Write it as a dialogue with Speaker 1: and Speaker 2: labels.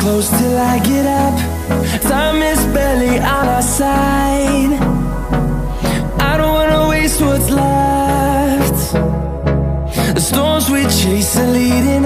Speaker 1: close till I get up. Time is barely on our side. I don't wanna waste what's left. The storms we chase are leading